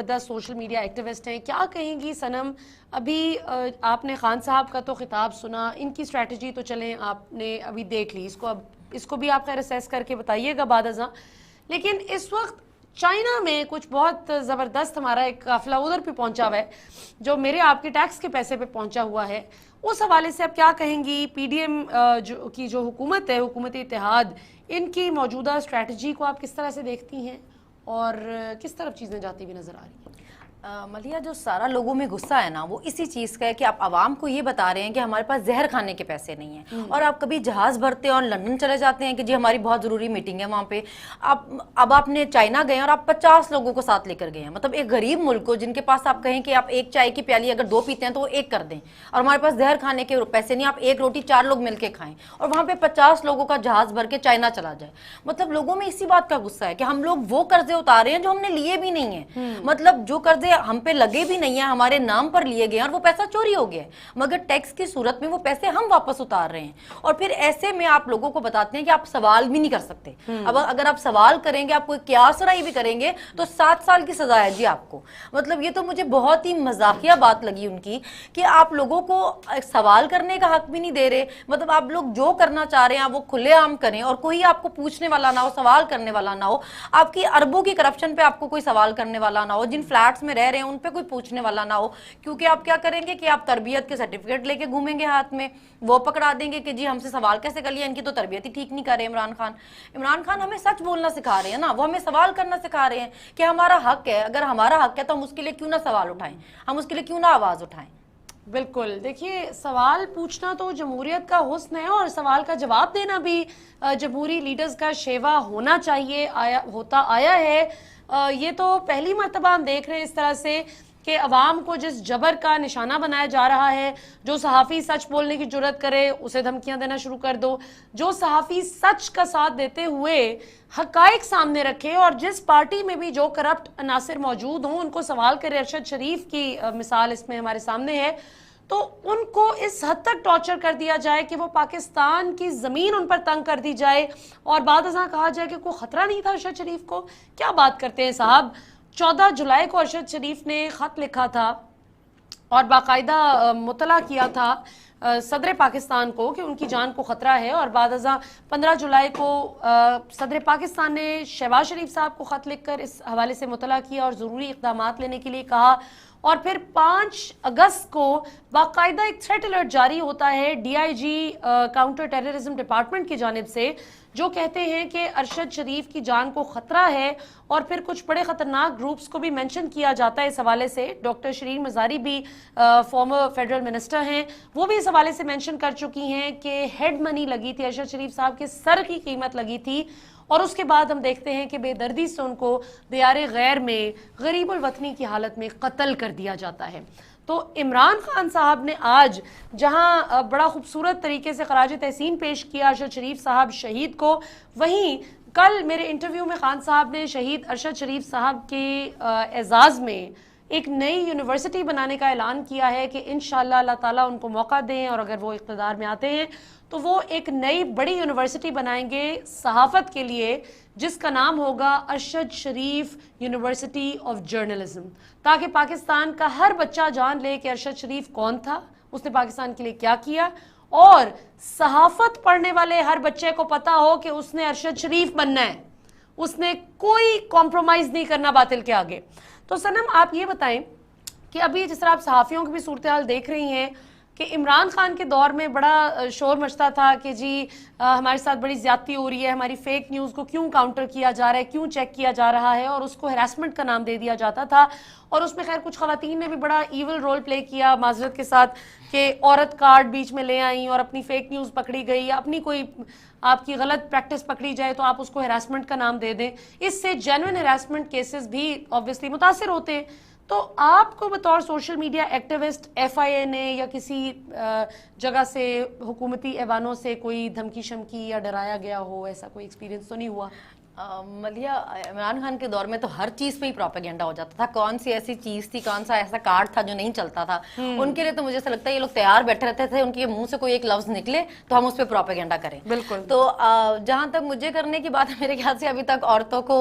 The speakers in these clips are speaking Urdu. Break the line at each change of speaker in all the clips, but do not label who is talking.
زبردست سوشل میڈیا ایکٹیوسٹ ہیں. کیا کہیں گی صنم؟ ابھی آپ نے خان صاحب کا تو خطاب سنا, ان کی اسٹریٹجی تو چلیں آپ نے ابھی دیکھ لی, اس کو بھی آپ خیر اسیس کر کے بتائیے گا بعد ازاں. لیکن اس وقت چائنا میں کچھ بہت زبردست ہمارا ایک قافلہ ادھر پہ پہنچا ہوا ہے جو میرے آپ کے ٹیکس کے پیسے پہ پہنچا ہوا ہے. اس حوالے سے آپ کیا کہیں گی؟ پی ڈی ایم کی جو حکومت ہے, حکومتی اتحاد, ان کی موجودہ اسٹریٹجی کو آپ کس طرح سے دیکھتی ہیں اور کس طرف چیزیں جاتی ہوئی نظر آ رہی ہیں؟
ملیحہ, جو سارا لوگوں میں غصہ ہے نا وہ اسی چیز کا ہے کہ آپ عوام کو یہ بتا رہے ہیں کہ ہمارے پاس زہر کھانے کے پیسے نہیں ہیں, اور آپ کبھی جہاز بھرتے ہیں اور لندن چلے جاتے ہیں کہ جی ہماری بہت ضروری میٹنگ ہے وہاں پہ. اب آپ نے چائنا گئے اور آپ 50 لوگوں کو ساتھ لے کر گئے ہیں, مطلب ایک غریب ملک کو جن کے پاس آپ کہیں کہ آپ ایک چائے کی پیالی اگر 2 پیتے ہیں تو وہ 1 کر دیں, اور ہمارے پاس زہر کھانے کے پیسے نہیں, آپ 1 روٹی 4 لوگ مل کے کھائیں, اور وہاں پہ 50 لوگوں کا جہاز بھر کے چائنا چلا جائے. مطلب لوگوں میں اسی بات کا غصہ ہے کہ ہم لوگ وہ قرضے اتارے ہیں جو ہم نے لیے بھی نہیں ہیں, مطلب جو قرضے ہم پہ لگے بھی نہیں ہیں, ہمارے نام پر لیے گئے ہیں اور وہ پیسہ چوری ہو گیا ہے, مگر ٹیکس کی صورت میں وہ پیسے ہم واپس اتار رہے ہیں. اور پھر ایسے میں آپ لوگوں کو بتاتے ہیں کہ آپ سوال بھی نہیں کر سکتے. اب اگر آپ سوال کریں گے, آپ کوئی قیاس رائے بھی کریں گے تو 7 سال کی سزا ہے جی آپ کو. مطلب یہ تو مجھے بہت ہی مزاحیہ بات لگی ان کی کہ آپ لوگوں کو سوال کرنے کا حق بھی نہیں دے رہے. مطلب آپ لوگ جو کرنا چاہ رہے ہیں وہ کھلے عام کریں, اور کوئی آپ کو پوچھنے والا نہ ہو, سوال کرنے والا نہ ہو. آپ کی اربوں کی کرپشن پہ آپ کو کوئی سوال کرنے والا نہ ہو, جن فلیٹس میں رہ رہے ہیں ان پہ کوئی پوچھنے والا نہ ہو, کیونکہ آپ کیا کریں گے کہ آپ تربیت کے سرٹیفکیٹ لے کے گھومیں گے ہاتھ میں, وہ پکڑا دیں گے کہ جی ہم سے سوال کیسے کر لیا, ان کی تو تربیت ہی ٹھیک نہیں کر رہے عمران خان ہمیں سچ بولنا سکھا رہے ہیں نا, وہ ہمیں سوال کرنا سکھا رہے ہیں کہ ہمارا حق ہے, اگر ہمارا حق ہے تو ہم اس کے لیے کیوں نہ سوال اٹھائیں, ہم اس کے لیے کیوں نہ آواز اٹھائیں.
بالکل, دیکھیے سوال پوچھنا تو جمہوریت کا حسن ہے, اور سوال کا جواب دینا بھی جمہوری لیڈرز کا شیوا ہونا چاہیے, ہوتا آیا ہے. یہ تو پہلی مرتبہ ہم دیکھ رہے ہیں اس طرح سے کہ عوام کو جس جبر کا نشانہ بنایا جا رہا ہے, جو صحافی سچ بولنے کی جرات کرے اسے دھمکیاں دینا شروع کر دو, جو صحافی سچ کا ساتھ دیتے ہوئے حقائق سامنے رکھے اور جس پارٹی میں بھی جو کرپٹ عناصر موجود ہوں ان کو سوال کرے. ارشد شریف کی مثال اس میں ہمارے سامنے ہے, تو ان کو اس حد تک ٹارچر کر دیا جائے کہ وہ پاکستان کی زمین ان پر تنگ کر دی جائے, اور بعد ازاں کہا جائے کہ کوئی خطرہ نہیں تھا ارشد شریف کو. کیا بات کرتے ہیں صاحب. 14 جولائی کو ارشد شریف نے خط لکھا تھا اور باقاعدہ مطلع کیا تھا صدر پاکستان کو کہ ان کی جان کو خطرہ ہے, اور بعد ازاں 15 جولائی کو صدر پاکستان نے شہباز شریف صاحب کو خط لکھ کر اس حوالے سے مطلع کیا اور ضروری اقدامات لینے کے لیے کہا. اور پھر 5 اگست کو باقاعدہ ایک تھریٹ الرٹ جاری ہوتا ہے D I G counter terrorism department کی جانب سے, جو کہتے ہیں کہ ارشد شریف کی جان کو خطرہ ہے. اور پھر کچھ بڑے خطرناک گروپس کو بھی مینشن کیا جاتا ہے اس حوالے سے. ڈاکٹر شرین مزاری بھی فارمر فیڈرل منسٹر ہیں, وہ بھی اس حوالے سے مینشن کر چکی ہیں کہ ہیڈ منی لگی تھی, ارشد شریف صاحب کے سر کی قیمت لگی تھی, اور اس کے بعد ہم دیکھتے ہیں کہ بے دردی سے ان کو دیار غیر میں غریب الوطنی کی حالت میں قتل کر دیا جاتا ہے. تو عمران خان صاحب نے آج جہاں بڑا خوبصورت طریقے سے خراج تحسین پیش کیا ارشد شریف صاحب شہید کو, وہیں کل میرے انٹرویو میں خان صاحب نے شہید ارشد شریف صاحب کے اعزاز میں ایک نئی یونیورسٹی بنانے کا اعلان کیا ہے کہ انشاءاللہ اللہ تعالیٰ ان کو موقع دیں اور اگر وہ اقتدار میں آتے ہیں تو وہ ایک نئی بڑی یونیورسٹی بنائیں گے صحافت کے لیے, جس کا نام ہوگا ارشد شریف یونیورسٹی آف جرنلزم, تاکہ پاکستان کا ہر بچہ جان لے کہ ارشد شریف کون تھا, اس نے پاکستان کے لیے کیا کیا, اور صحافت پڑھنے والے ہر بچے کو پتا ہو کہ اس نے ارشد شریف بننا ہے, اس نے کوئی کمپرومائز نہیں کرنا باطل کے آگے. تو صنم آپ یہ بتائیں کہ ابھی جس طرح آپ صحافیوں کی بھی صورتحال دیکھ رہی ہیں کہ عمران خان کے دور میں بڑا شور مچتا تھا کہ جی ہمارے ساتھ بڑی زیادتی ہو رہی ہے, ہماری فیک نیوز کو کیوں کاؤنٹر کیا جا رہا ہے, کیوں چیک کیا جا رہا ہے, اور اس کو ہراسمنٹ کا نام دے دیا جاتا تھا. اور اس میں خیر کچھ خواتین نے بھی بڑا ایول رول پلے کیا معذرت کے ساتھ کہ عورت کارڈ بیچ میں لے آئیں اور اپنی فیک نیوز پکڑی گئی, یا اپنی کوئی آپ کی غلط پریکٹس پکڑی جائے تو آپ اس کو ہراسمنٹ کا نام دے دیں. اس سے جینوئن ہراسمنٹ کیسز بھی آبویسلی متاثر ہوتے ہیں. تو آپ کو بطور سوشل میڈیا ایکٹیوسٹ ایف آئی اے نے یا کسی جگہ سے حکومتی ایوانوں سے کوئی دھمکی شمکی یا ڈرایا گیا ہو, ایسا کوئی ایکسپیرینس تو نہیں ہوا؟
ملیہ, عمران خان کے دور میں تو ہر چیز پہ ہی پروپیگنڈا ہو جاتا تھا. کون سی ایسی چیز تھی, کون سا ایسا کارڈ تھا جو نہیں چلتا تھا, ان کے لیے تو مجھے ایسا لگتا ہے یہ لوگ تیار بیٹھے رہتے تھے, ان کے منہ سے کوئی ایک لفظ نکلے تو ہم اس پہ پروپیگنڈا کریں.
بالکل.
تو جہاں تک مجھے کرنے کی بات ہے, میرے خیال سے ابھی تک عورتوں کو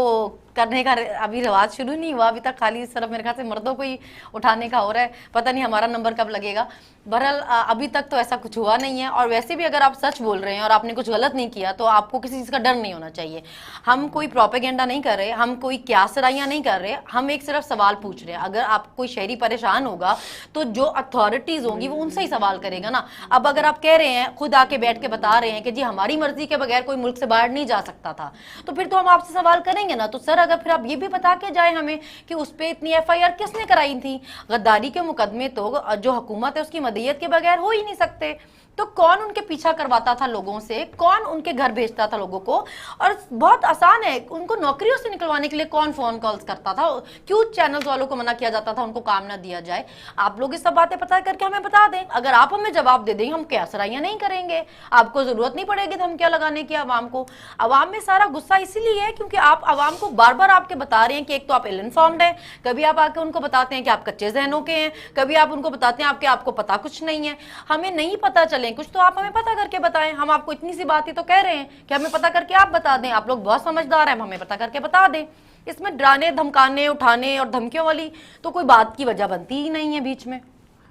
کرنے کا ابھی رواج شروع نہیں ہوا ابھی تک, خالی صرف میرے خیال سے مردوں کو ہی اٹھانے کا ہو رہا ہے, پتہ نہیں ہمارا نمبر کب لگے گا. بہرحال ابھی تک تو ایسا کچھ ہوا نہیں ہے, اور ویسے بھی اگر آپ سچ بول رہے ہیں اور آپ نے کچھ غلط نہیں کیا تو آپ کو کسی چیز کا ڈر نہیں ہونا چاہیے. ہم کوئی پروپیگنڈا نہیں کر رہے, ہم کوئی قیاسرائیاں نہیں کر رہے, ہم ایک صرف سوال پوچھ رہے ہیں. اگر آپ کوئی شہری پریشان ہوگا تو جو اتھارٹیز ہوں گی وہ ان سے ہی سوال کرے گا نا. اب اگر آپ کہہ رہے ہیں, خود آ کے بیٹھ کے بتا رہے ہیں کہ جی ہماری مرضی کے بغیر کوئی ملک سے باہر نہیں جا سکتا تھا, تو پھر تو ہم آپ سے سوال کریں گے نا. تو سر اگر پھر آپ یہ بھی بتا کے جائیں ہمیں کہ اس پہ اتنی ایف آئی آر کس نے کرائی تھی. غداری کے مقدمے تو جو حکومت ہے اس کی مدیت کے بغیر ہو ہی نہیں سکتے. تو کون ان کے پیچھا کرواتا تھا لوگوں سے, کون ان کے گھر بھیجتا تھا لوگوں کو, اور بہت آسان ہے ان کو نوکریوں سے نکلوانے کے لیے کون فون کالز کرتا تھا, کیوں چینلز والوں کو منع کیا جاتا تھا ان کو کام نہ دیا جائے. آپ لوگ یہ سب باتیں پتہ کر کے ہمیں بتا دیں. اگر آپ ہمیں جواب دے دیں ہم قیاسرائیاں نہیں کریں گے, آپ کو ضرورت نہیں پڑے گی دھمکیاں لگانے کی عوام کو. عوام میں سارا غصہ اسی لیے ہے کیونکہ آپ عوام کو بار بار آپ کے بتا رہے ہیں کہ ایک تو آپ ill informed ہیں, کبھی آپ آ کے ان کو بتاتے ہیں کہ آپ کچے ذہنوں کے ہیں, کبھی آپ ان کو بتاتے ہیں آپ کو پتا کچھ نہیں ہے. ہمیں نہیں پتا چلے کچھ تو آپ ہمیں پتا کر کے بتائیں. ہم آپ کو اتنی سی بات ہی تو کہہ رہے ہیں کہ ہمیں پتا کر کے آپ بتا دیں. آپ لوگ بہت سمجھدار ہیں, ہمیں پتا کر کے بتا دیں. اس میں ڈرانے دھمکانے اٹھانے اور دھمکیوں والی تو کوئی بات کی وجہ بنتی ہی نہیں ہے بیچ میں.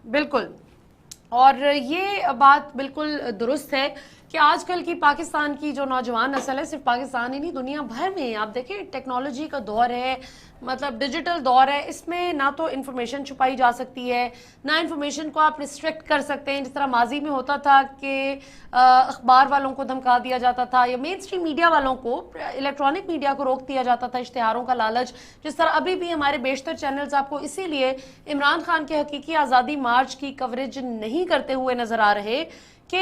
بالکل, اور یہ بات بالکل درست ہے کہ آج کل کی پاکستان کی جو نوجوان نسل ہے, صرف پاکستان ہی نہیں دنیا بھر میں, آپ دیکھیں ٹیکنالوجی کا دور ہے, مطلب ڈیجیٹل دور ہے, اس میں نہ تو انفارمیشن چھپائی جا سکتی ہے, نہ انفارمیشن کو آپ ریسٹرکٹ کر سکتے ہیں. جس طرح ماضی میں ہوتا تھا کہ اخبار والوں کو دھمکا دیا جاتا تھا, یا مین اسٹریم میڈیا والوں کو, الیکٹرانک میڈیا کو روک دیا جاتا تھا اشتہاروں کا لالچ. جس طرح ابھی بھی ہمارے بیشتر چینلز آپ کو اسی لیے عمران خان کے حقیقی آزادی مارچ کی کوریج نہیں کرتے ہوئے نظر آ رہے کہ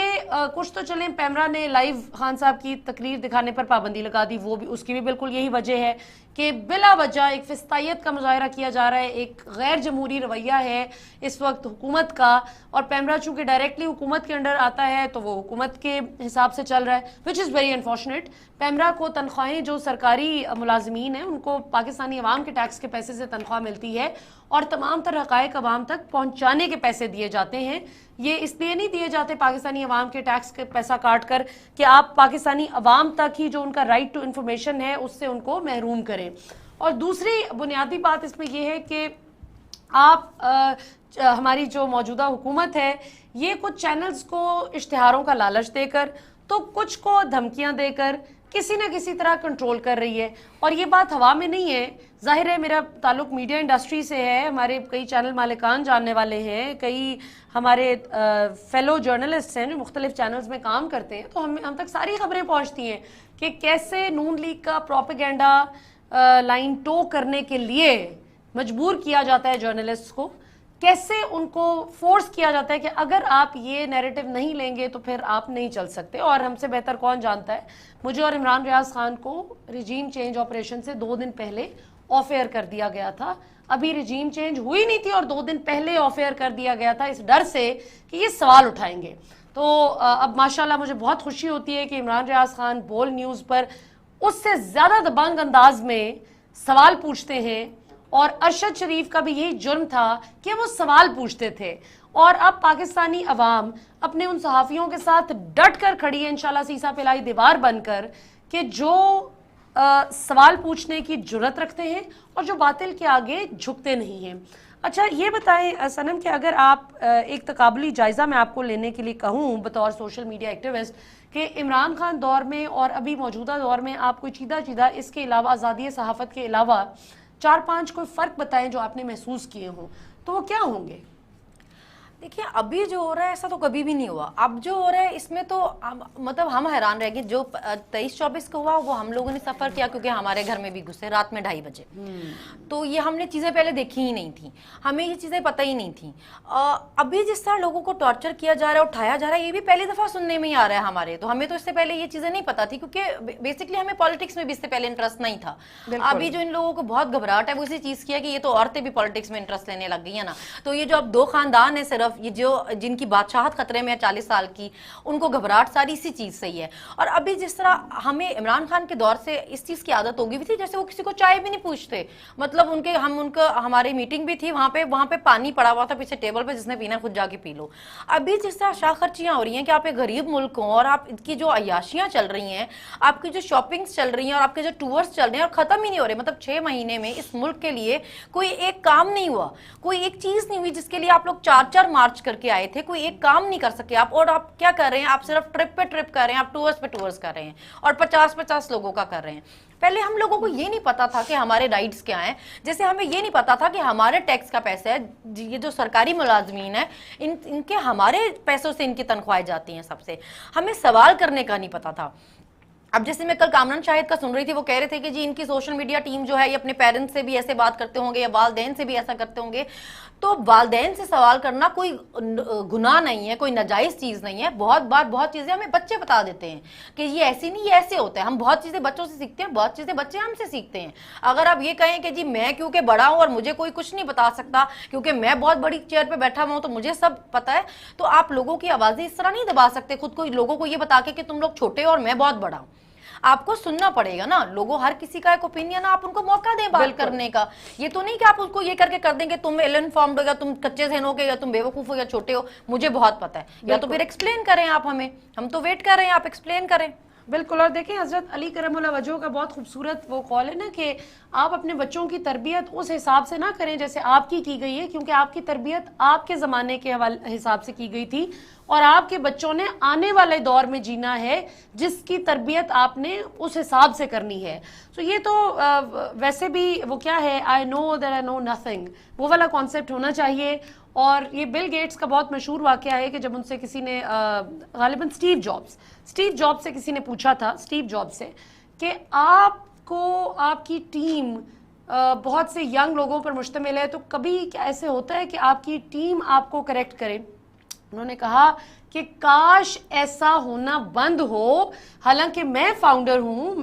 کچھ تو چلیں, پیمرا نے لائیو خان صاحب کی تقریر دکھانے پر پابندی لگا دی, وہ بھی اس کی بھی بالکل یہی وجہ ہے کہ بلا وجہ ایک فسطائیت کا مظاہرہ کیا جا رہا ہے, ایک غیر جمہوری رویہ ہے اس وقت حکومت کا, اور پیمرا چونکہ ڈائریکٹلی حکومت کے انڈر آتا ہے تو وہ حکومت کے حساب سے چل رہا ہے, وچ از ویری انفارچونیٹ. پیمرا کو تنخواہیں, جو سرکاری ملازمین ہیں ان کو پاکستانی عوام کے ٹیکس کے پیسے سے تنخواہ ملتی ہے, اور تمام تر حقائق عوام تک پہنچانے کے پیسے دیے جاتے ہیں. یہ اس لیے نہیں دیے جاتے پاکستانی عوام کے ٹیکس کے پیسہ کاٹ کر کہ آپ پاکستانی عوام تک ہی جو ان کا رائٹ ٹو انفارمیشن ہے اس سے ان کو محروم کریں. اور دوسری بنیادی بات اس میں یہ ہے کہ آپ ہماری جو موجودہ حکومت ہے یہ کچھ چینلز کو اشتہاروں کا لالچ دے کر تو کچھ کو دھمکیاں دے کر کسی نہ کسی طرح کنٹرول کر رہی ہے. اور یہ بات ہوا میں نہیں ہے, ظاہر ہے میرا تعلق میڈیا انڈسٹری سے ہے, ہمارے کئی چینل مالکان جاننے والے ہیں, کئی ہمارے فیلو جرنلسٹ ہیں جو مختلف چینلز میں کام کرتے ہیں, تو ہم تک ساری خبریں پہنچتی ہیں کہ کیسے نون لیگ کا پروپیگنڈا لائن ٹو کرنے کے لیے مجبور کیا جاتا ہے جرنلسٹ کو, کیسے ان کو فورس کیا جاتا ہے کہ اگر آپ یہ نیریٹو نہیں لیں گے تو پھر آپ نہیں چل سکتے. اور ہم سے بہتر کون جانتا ہے, مجھے اور عمران ریاض خان کو رجیم چینج آپریشن سے 2 دن پہلے آف ایئر کر دیا گیا تھا. ابھی رجیم چینج ہوئی نہیں تھی اور 2 دن پہلے آف ایئر کر دیا گیا تھا اس ڈر سے کہ یہ سوال اٹھائیں گے. تو اب ماشاءاللہ مجھے بہت خوشی ہوتی ہے کہ عمران ریاض خان بول نیوز پر اس سے زیادہ دبنگ انداز میں سوال پوچھتے ہیں, اور ارشد شریف کا بھی یہی جرم تھا کہ وہ سوال پوچھتے تھے. اور اب پاکستانی عوام اپنے ان صحافیوں کے ساتھ ڈٹ کر کھڑی ہے انشاءاللہ سیسا پلائی دیوار بن کر, کہ جو سوال پوچھنے کی جرت رکھتے ہیں اور جو باطل کے آگے جھکتے نہیں ہیں. اچھا یہ بتائیں صنم کہ اگر آپ ایک تقابلی جائزہ میں آپ کو لینے کے لیے کہوں بطور سوشل میڈیا ایکٹیوسٹ کہ عمران خان دور میں اور ابھی موجودہ دور میں آپ کوئی چیدہ اس کے علاوہ آزادی صحافت کے علاوہ 4-5 کوئی فرق بتائیں جو آپ نے محسوس کیے ہوں, تو وہ کیا ہوں گے؟
دیکھیے ابھی جو ہو رہا ہے ایسا تو کبھی بھی نہیں ہوا. اب جو ہو رہا ہے اس میں تو مطلب ہم حیران رہ گئے. جو 23-24 کو ہوا وہ ہم لوگوں نے سفر کیا کیونکہ ہمارے گھر میں بھی گھسے رات میں 2:30 بجے. تو یہ ہم نے چیزیں پہلے دیکھی ہی نہیں تھیں, ہمیں یہ چیزیں پتہ ہی نہیں تھیں. ابھی جس طرح لوگوں کو ٹارچر کیا جا رہا ہے, اٹھایا جا رہا ہے, یہ بھی پہلی دفعہ سننے میں ہی آ رہا ہے ہمارے. تو ہمیں تو اس سے پہلے یہ چیزیں نہیں پتہ تھی کیونکہ بیسکلی ہمیں پالیٹکس میں بھی اس سے پہلے انٹرسٹ نہیں تھا. ابھی جو ان لوگوں کو بہت گھبراہٹ ہے وہ اسی چیز کی ہے کہ یہ تو عورتیں بھی پالیٹکس میں انٹرسٹ لینے لگ گئی ہیں نا. تو یہ جو اب 2 خاندان ہیں صرف طرف یہ جو جن کی بادشاہت خطرے میں ہے 40 سال کی، ان کو گھبراہٹ ساری اسی چیز سے ہی ہے. اور ابھی جس طرح ہمیں عمران خان کے دور سے اس چیز کی عادت ہو گئی تھی، جیسے وہ کسی کو چائے بھی نہیں پوچھتے، مطلب ہماری میٹنگ بھی تھی وہاں پہ پانی پڑا ہوا تھا پیچھے ٹیبل پہ، جس نے پینا خود جا کے پی لو. ابھی جس طرح شاہ خرچیاں ہو رہی ہیں کہ آپ ایک غریب ملک ہوں اور آپ کی جو عیاشیاں چل رہی ہیں، آپ کی جو شاپنگز چل رہی ہیں اور آپ کے جو ٹورز چل رہے ہیں اور ختم ہی نہیں ہو رہے، مطلب 6 مہینے میں اس ملک کے لیے کوئی ایک کام نہیں ہوا، کوئی ایک چیز نہیں ہوئی جس کے لیے آپ لوگ 4 مارچ کر کے آئے تھے، کوئی ایک کام نہیں کر سکے آپ. اور آپ کیا کر رہے ہیں؟ آپ صرف ٹرپ پہ ٹرپ کر رہے ہیں، آپ ٹورز پہ ٹورز کر رہے ہیں اور 50 لوگوں کا کر رہے ہیں. پہلے ہم لوگوں کو یہ نہیں پتا تھا کہ ہمارے رائٹس کیا ہیں، جیسے ہمیں یہ نہیں پتا تھا کہ ہمارے ٹیکس کا پیسہ ہے، یہ جو سرکاری ملازمین ہیں ان کے ہمارے پیسوں سے ان کی تنخواہیں جاتی ہیں، سب سے ہمیں سوال کرنے کا نہیں پتا تھا. اب جیسے میں کل کامران شاہد کا سن رہی تھی، وہ کہہ رہے تھے کہ جی ان کی سوشل میڈیا ٹیم جو ہے یہ اپنے پیرنٹس سے بھی ایسے بات کرتے ہوں گے یا والدین سے بھی ایسا کرتے ہوں گے. تو والدین سے سوال کرنا کوئی گناہ نہیں ہے، کوئی ناجائز چیز نہیں ہے. بہت بار بہت چیزیں ہمیں بچے بتا دیتے ہیں کہ یہ ایسی نہیں، یہ ایسے ہوتا ہے. ہم بہت چیزیں بچوں سے سیکھتے ہیں، بہت چیزیں بچے ہم سے سیکھتے ہیں. اگر آپ یہ کہیں کہ جی میں کیونکہ بڑا ہوں اور مجھے کوئی کچھ نہیں بتا سکتا کیونکہ میں بہت بڑی چیئر پہ بیٹھا ہوا ہوں تو مجھے سب پتا ہے، تو آپ لوگوں کی آوازیں اس طرح نہیں دبا سکتے خود کو، لوگوں کو یہ بتا کے کہ تم لوگ چھوٹے ہو اور میں بہت بڑا ہوں. آپ کو سننا پڑے گا نا، لوگوں ہر کسی کا ایک اوپینین، آپ ان کو موقع دیں بات کرنے کا. یہ تو نہیں کہ آپ ان کو یہ کر کے کر دیں کہ تم ایل انفارمڈ ہو یا تم کچے ذہن ہو گے یا تم بیوقوف ہو یا چھوٹے ہو، مجھے بہت پتہ ہے. یا تو پھر ایکسپلین کریں آپ ہمیں، ہم تو ویٹ کر رہے ہیں آپ ایکسپلین کریں.
بالکل. اور دیکھیں حضرت علی کرم اللہ وجہہ کا بہت خوبصورت وہ قول ہے نا کہ آپ اپنے بچوں کی تربیت اس حساب سے نہ کریں جیسے آپ کی گئی ہے، کیونکہ آپ کی تربیت آپ کے زمانے کے حساب سے کی گئی تھی اور آپ کے بچوں نے آنے والے دور میں جینا ہے جس کی تربیت آپ نے اس حساب سے کرنی ہے. تو یہ تو ویسے بھی وہ کیا ہے، آئی know that I know nothing, وہ والا کانسیپٹ ہونا چاہیے. اور یہ بل گیٹس کا بہت مشہور واقعہ ہے کہ جب ان سے کسی نے غالباً اسٹیو جابس سے کسی نے پوچھا تھا، اسٹیو جابس سے، کہ آپ کو آپ کی ٹیم بہت سے ینگ لوگوں پر مشتمل ہے، تو کبھی کیا ایسے ہوتا ہے کہ آپ کی ٹیم آپ کو کریکٹ کرے؟ انہوں نے کہا کہ کاش ایسا ہونا بند ہو. حالانکہ میں فاؤنڈر ہوں،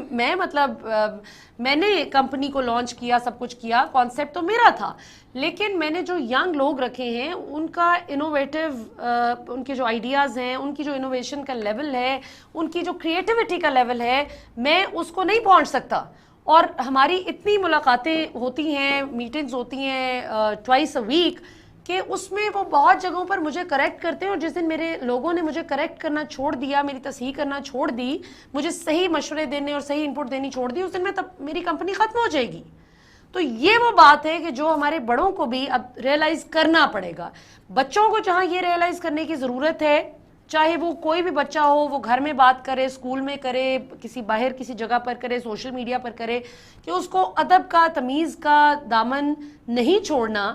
میں نے کمپنی کو لانچ کیا، سب کچھ کیا، کانسیپٹ تو میرا تھا، لیکن میں نے جو ینگ لوگ رکھے ہیں ان کا ان کے جو آئیڈیاز ہیں، ان کی جو انوویشن کا لیول ہے، ان کی جو کریٹیوٹی کا لیول ہے، میں اس کو نہیں پہنچ سکتا. اور ہماری اتنی ملاقاتیں ہوتی ہیں، میٹنگز ہوتی ہیں ٹوائس اے ویک، کہ اس میں وہ بہت جگہوں پر مجھے کریکٹ کرتے ہیں. اور جس دن میرے لوگوں نے مجھے کریکٹ کرنا چھوڑ دیا، میری تصحیح کرنا چھوڑ دی، مجھے صحیح مشورے دینے اور صحیح انپٹ دینی چھوڑ دی، اس دن میری کمپنی ختم ہو جائے گی. تو یہ وہ بات ہے کہ جو ہمارے بڑوں کو بھی اب ریئلائز کرنا پڑے گا. بچوں کو جہاں یہ ریئلائز کرنے کی ضرورت ہے، چاہے وہ کوئی بھی بچہ ہو، وہ گھر میں بات کرے، اسکول میں کرے، باہر کسی جگہ پر کرے، سوشل میڈیا پر کرے، کہ اس کو ادب کا، تمیز کا دامن نہیں چھوڑنا.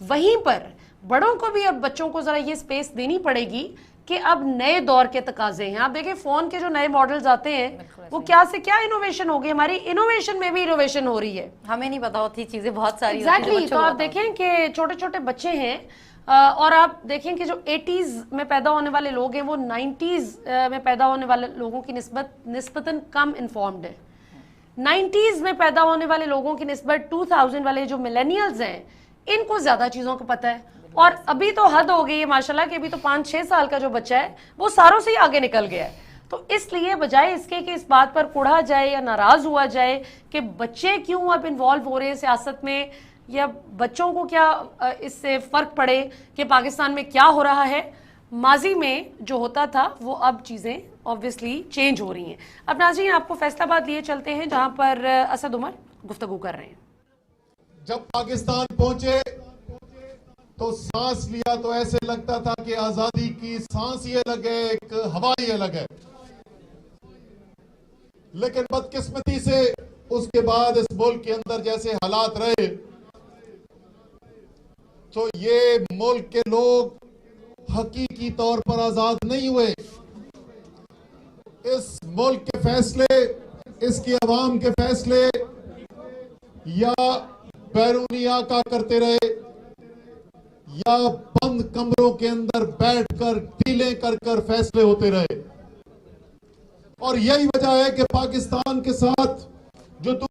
وہیں پر بڑوں کو بھی اب بچوں کو ذرا یہ سپیس دینی پڑے گی کہ اب نئے دور کے تقاضے ہیں. آپ دیکھیں فون کے جو نئے ماڈلز آتے ہیں وہ کیا سے کیا انوویشن ہو گئی، ہماری انوویشن میں بھی انوویشن ہو رہی ہے،
ہمیں نہیں پتا ہوتی چیزیں بہت ساری.
ایگزیکٹلی. تو آپ دیکھیں کہ چھوٹے چھوٹے بچے ہیں اور آپ دیکھیں کہ جو 80s میں پیدا ہونے والے لوگ ہیں وہ 90s میں پیدا ہونے والے لوگوں کی نسبتاً کم انفارمڈ ہے. 90s میں پیدا ہونے والے لوگوں کی نسبت 2000 والے جو ملینیلز ہیں ان کو زیادہ چیزوں کو پتہ ہے. اور ابھی تو حد ہو گئی ہے ماشاءاللہ کہ ابھی تو 5-6 سال کا جو بچہ ہے وہ ساروں سے ہی آگے نکل گیا ہے. تو اس لیے بجائے اس کے کہ اس بات پر کوڑھا جائے یا ناراض ہوا جائے کہ بچے کیوں اب انوالو ہو رہے ہیں سیاست میں، یا بچوں کو کیا اس سے فرق پڑے کہ پاکستان میں کیا ہو رہا ہے، ماضی میں جو ہوتا تھا وہ اب چیزیں obviously چینج ہو رہی ہیں. اب ناظرین آپ کو فیصل آباد لیے چلتے ہیں جہاں پر اسد عمر گفتگو کر رہے ہیں.
جب پاکستان پہنچے تو سانس لیا تو ایسے لگتا تھا کہ آزادی کی سانس ہی الگ ہے، ایک ہوا ہی الگ ہے. لیکن بدقسمتی سے اس کے بعد اس ملک کے اندر جیسے حالات رہے تو یہ ملک کے لوگ حقیقی طور پر آزاد نہیں ہوئے. اس ملک کے فیصلے، اس کی عوام کے فیصلے یا بیرونی آقا کرتے رہے یا بند کمروں کے اندر بیٹھ کر ڈیلیں کر کر فیصلے ہوتے رہے. اور یہی وجہ ہے کہ پاکستان کے ساتھ جو